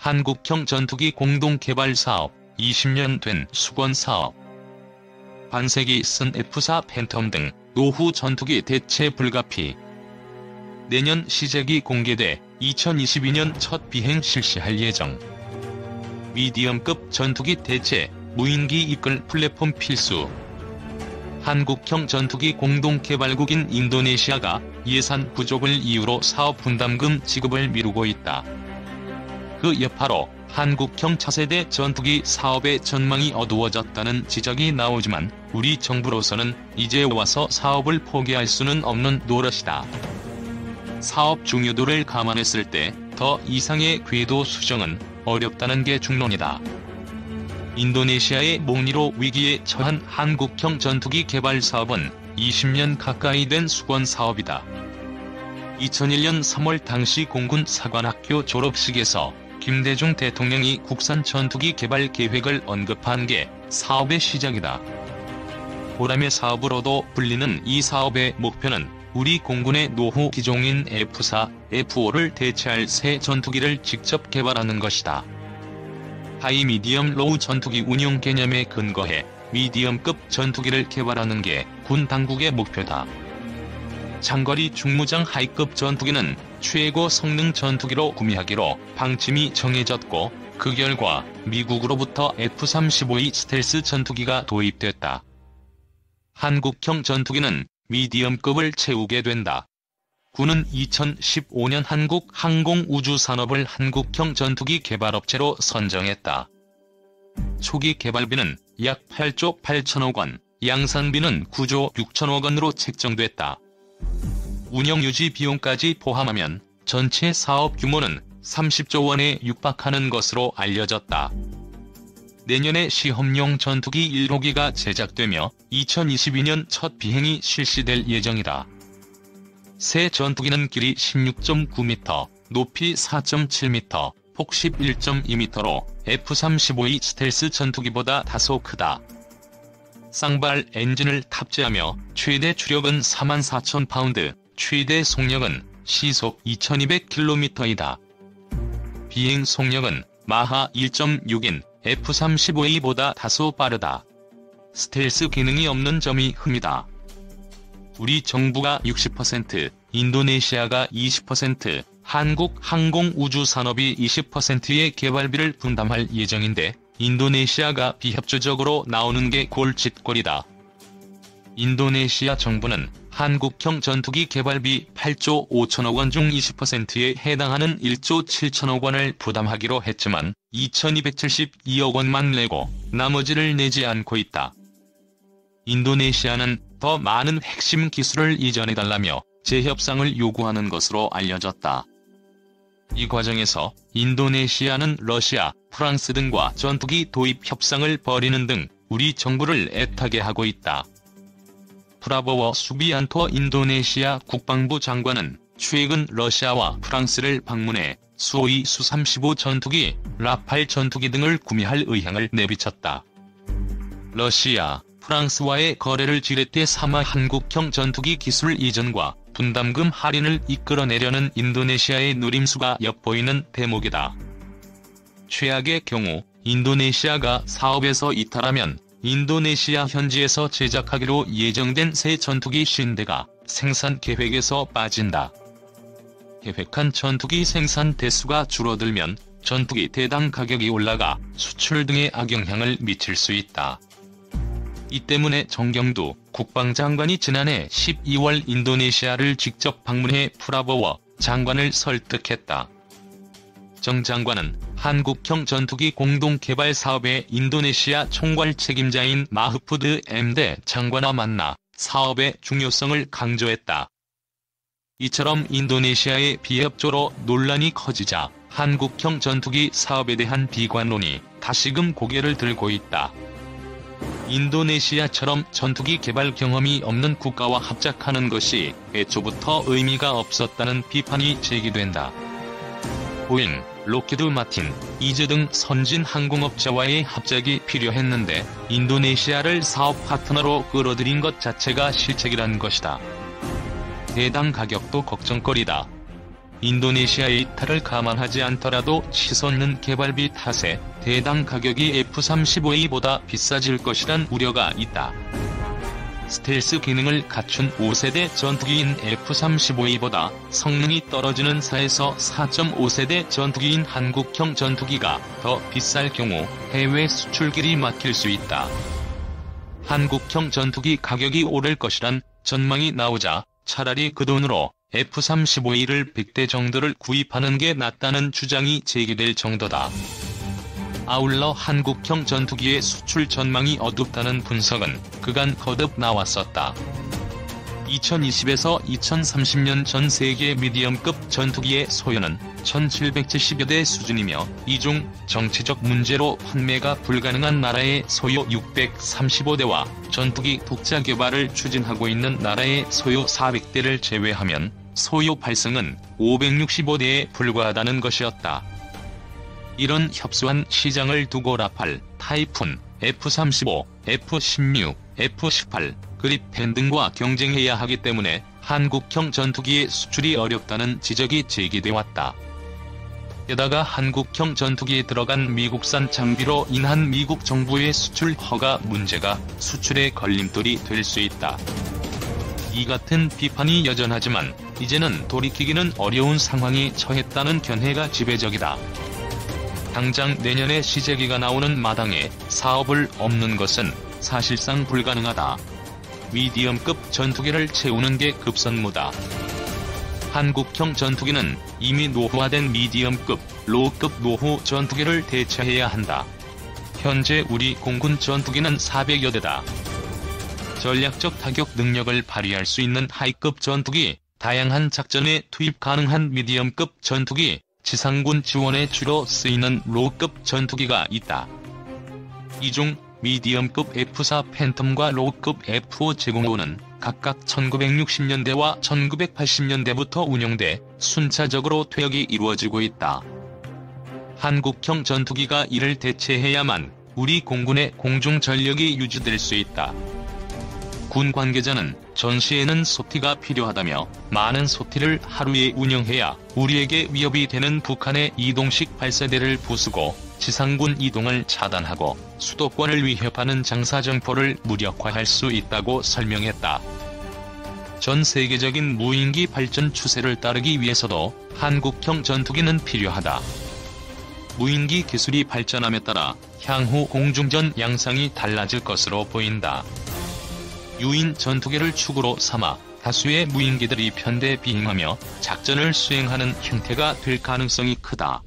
한국형 전투기 공동개발 사업, 20년 된 수건 사업. 반세기 쓴 F-4 팬텀 등 노후 전투기 대체 불가피. 내년 시제기 공개돼 2022년 첫 비행 실시할 예정. 미디엄급 전투기 대체, 무인기 이끌 플랫폼 필수. 한국형 전투기 공동개발국인 인도네시아가 예산 부족을 이유로 사업 분담금 지급을 미루고 있다. 그 여파로 한국형 차세대 전투기 사업의 전망이 어두워졌다는 지적이 나오지만 우리 정부로서는 이제 와서 사업을 포기할 수는 없는 노릇이다. 사업 중요도를 감안했을 때 더 이상의 궤도 수정은 어렵다는 게 중론이다. 인도네시아의 목리로 위기에 처한 한국형 전투기 개발 사업은 20년 가까이 된 수건 사업이다. 2001년 3월 당시 공군 사관학교 졸업식에서 김대중 대통령이 국산 전투기 개발 계획을 언급한 게 사업의 시작이다. 보람의 사업으로도 불리는 이 사업의 목표는 우리 공군의 노후 기종인 F-4, F-5를 대체할 새 전투기를 직접 개발하는 것이다. 하이 미디엄 로우 전투기 운용 개념에 근거해 미디엄급 전투기를 개발하는 게 군 당국의 목표다. 장거리 중무장 하이급 전투기는 최고 성능 전투기로 구매하기로 방침이 정해졌고 그 결과 미국으로부터 F-35E 스텔스 전투기가 도입됐다. 한국형 전투기는 미디엄급을 채우게 된다. 군은 2015년 한국 항공우주산업을 한국형 전투기 개발업체로 선정했다. 초기 개발비는 약 8조 8천억 원, 양산비는 9조 6천억 원으로 책정됐다. 운영유지 비용까지 포함하면 전체 사업 규모는 30조 원에 육박하는 것으로 알려졌다. 내년에 시험용 전투기 1호기가 제작되며 2022년 첫 비행이 실시될 예정이다. 새 전투기는 길이 16.9m, 높이 4.7m, 폭 11.2m로 F-35E 스텔스 전투기보다 다소 크다. 쌍발 엔진을 탑재하며 최대 추력은 44,000파운드, 최대 속력은 시속 2200km이다. 비행 속력은 마하 1.6인 F-35E보다 다소 빠르다. 스텔스 기능이 없는 점이 흠이다. 우리 정부가 60%, 인도네시아가 20%, 한국 항공우주산업이 20%의 개발비를 분담할 예정인데 인도네시아가 비협조적으로 나오는 게 골칫거리다. 인도네시아 정부는 한국형 전투기 개발비 8조 5천억 원 중 20%에 해당하는 1조 7천억 원을 부담하기로 했지만 2,272억 원만 내고 나머지를 내지 않고 있다. 인도네시아는 더 많은 핵심 기술을 이전해달라며 재협상을 요구하는 것으로 알려졌다. 이 과정에서 인도네시아는 러시아, 프랑스 등과 전투기 도입 협상을 벌이는 등 우리 정부를 애타게 하고 있다. 프라보워 수비안토 인도네시아 국방부 장관은 최근 러시아와 프랑스를 방문해 수호이 수-35 전투기, 라팔 전투기 등을 구매할 의향을 내비쳤다. 러시아, 프랑스와의 거래를 지렛대 삼아 한국형 전투기 기술 이전과 분담금 할인을 이끌어내려는 인도네시아의 노림수가 엿보이는 대목이다. 최악의 경우 인도네시아가 사업에서 이탈하면 인도네시아 현지에서 제작하기로 예정된 새 전투기 50대가 생산 계획에서 빠진다. 계획한 전투기 생산 대수가 줄어들면 전투기 대당 가격이 올라가 수출 등에 악영향을 미칠 수 있다. 이 때문에 정경두 국방장관이 지난해 12월 인도네시아를 직접 방문해 프라보워 장관을 설득했다. 정 장관은 한국형 전투기 공동개발 사업의 인도네시아 총괄 책임자인 마흐푸드 MD 장관과 만나 사업의 중요성을 강조했다. 이처럼 인도네시아의 비협조로 논란이 커지자 한국형 전투기 사업에 대한 비관론이 다시금 고개를 들고 있다. 인도네시아처럼 전투기 개발 경험이 없는 국가와 합작하는 것이 애초부터 의미가 없었다는 비판이 제기된다. 보잉, 록히드 마틴, 이즈 등 선진 항공업체와의 합작이 필요했는데 인도네시아를 사업 파트너로 끌어들인 것 자체가 실책이란 것이다. 대당 가격도 걱정거리다. 인도네시아의 이탈을 감안하지 않더라도 치솟는 개발비 탓에 대당 가격이 F-35A보다 비싸질 것이란 우려가 있다. 스텔스 기능을 갖춘 5세대 전투기인 F-35A보다 성능이 떨어지는 4에서 4.5세대 전투기인 한국형 전투기가 더 비쌀 경우 해외 수출길이 막힐 수 있다. 한국형 전투기 가격이 오를 것이란 전망이 나오자 차라리 그 돈으로 F-35A를 100대 정도를 구입하는 게 낫다는 주장이 제기될 정도다. 아울러 한국형 전투기의 수출 전망이 어둡다는 분석은 그간 거듭 나왔었다. 2020에서 2030년 전 세계 미디엄급 전투기의 소요는 1770여 대 수준이며 이 중 정치적 문제로 판매가 불가능한 나라의 소요 635대와 전투기 독자 개발을 추진하고 있는 나라의 소요 400대를 제외하면 소요 발생은 565대에 불과하다는 것이었다. 이런 협소한 시장을 두고 라팔, 타이푼, F-35, F-16, F-18, 그리펜 등과 경쟁해야 하기 때문에 한국형 전투기의 수출이 어렵다는 지적이 제기돼왔다. 게다가 한국형 전투기에 들어간 미국산 장비로 인한 미국 정부의 수출 허가 문제가 수출의 걸림돌이 될 수 있다. 이 같은 비판이 여전하지만 이제는 돌이키기는 어려운 상황에 처했다는 견해가 지배적이다. 당장 내년에 시제기가 나오는 마당에 사업을 없는 것은 사실상 불가능하다. 미디엄급 전투기를 채우는 게 급선무다. 한국형 전투기는 이미 노후화된 미디엄급, 로우급 노후 전투기를 대체해야 한다. 현재 우리 공군 전투기는 400여 대다. 전략적 타격 능력을 발휘할 수 있는 하이급 전투기, 다양한 작전에 투입 가능한 미디엄급 전투기, 지상군 지원에 주로 쓰이는 로우급 전투기가 있다. 이 중 미디엄급 F-4 팬텀과 로우급 F-5 제공호는 각각 1960년대와 1980년대부터 운영돼 순차적으로 퇴역이 이루어지고 있다. 한국형 전투기가 이를 대체해야만 우리 공군의 공중 전력이 유지될 수 있다. 군 관계자는 전시에는 소티가 필요하다며 많은 소티를 하루에 운영해야 우리에게 위협이 되는 북한의 이동식 발사대를 부수고 지상군 이동을 차단하고 수도권을 위협하는 장사정포를 무력화할 수 있다고 설명했다. 전 세계적인 무인기 발전 추세를 따르기 위해서도 한국형 전투기는 필요하다. 무인기 기술이 발전함에 따라 향후 공중전 양상이 달라질 것으로 보인다. 유인 전투기를 축으로 삼아 다수의 무인기들이 편대 비행하며 작전을 수행하는 형태가 될 가능성이 크다.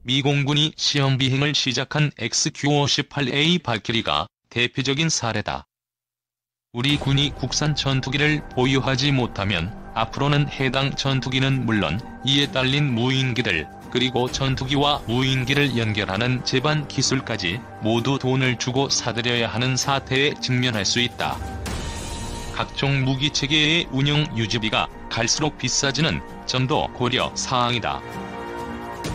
미 공군이 시험 비행을 시작한 XQ-58A 발키리가 대표적인 사례다. 우리 군이 국산 전투기를 보유하지 못하면 앞으로는 해당 전투기는 물론 이에 딸린 무인기들, 그리고 전투기와 무인기를 연결하는 제반 기술까지 모두 돈을 주고 사들여야 하는 사태에 직면할 수 있다. 각종 무기체계의 운영 유지비가 갈수록 비싸지는 점도 고려 사항이다.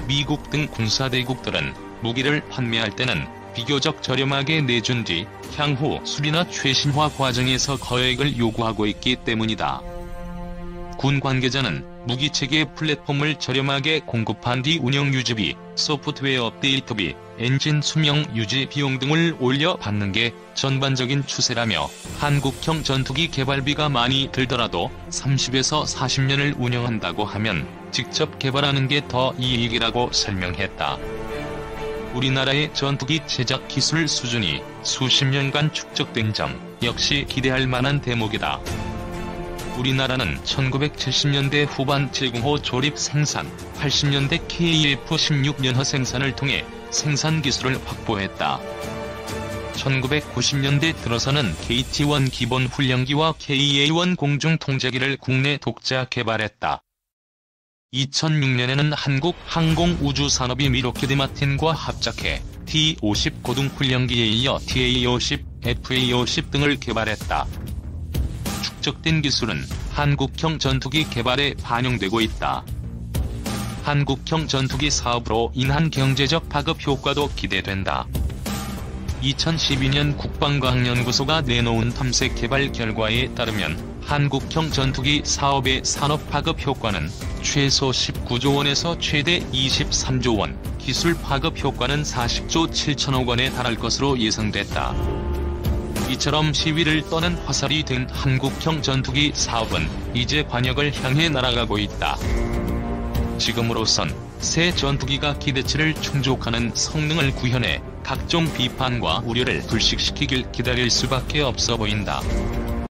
미국 등 군사대국들은 무기를 판매할 때는 비교적 저렴하게 내준 뒤 향후 수리나 최신화 과정에서 거액을 요구하고 있기 때문이다. 군 관계자는 무기체계 플랫폼을 저렴하게 공급한 뒤 운영 유지비, 소프트웨어 업데이트비, 엔진 수명 유지 비용 등을 올려받는 게 전반적인 추세라며 한국형 전투기 개발비가 많이 들더라도 30에서 40년을 운영한다고 하면 직접 개발하는 게 더 이익이라고 설명했다. 우리나라의 전투기 제작 기술 수준이 수십 년간 축적된 점 역시 기대할 만한 대목이다. 우리나라는 1970년대 후반 제공호 조립 생산, 80년대 KF-16 연허 생산을 통해 생산 기술을 확보했다. 1990년대 들어서는 KT-1 기본 훈련기와 KA-1 공중 통제기를 국내 독자 개발했다. 2006년에는 한국 항공우주산업이 미 로키드 마틴과 합작해 T-50 고등 훈련기에 이어 TA-50, FA-50 등을 개발했다. 축적된 기술은 한국형 전투기 개발에 반영되고 있다. 한국형 전투기 사업으로 인한 경제적 파급 효과도 기대된다. 2012년 국방과학연구소가 내놓은 탐색 개발 결과에 따르면 한국형 전투기 사업의 산업 파급 효과는 최소 19조 원에서 최대 23조 원, 기술 파급 효과는 40조 7천억 원에 달할 것으로 예상됐다. 이처럼 시위를 떠는 화살이 된 한국형 전투기 사업은 이제 관역을 향해 날아가고 있다. 지금으로선 새 전투기가 기대치를 충족하는 성능을 구현해 각종 비판과 우려를 불식시키길 기다릴 수밖에 없어 보인다.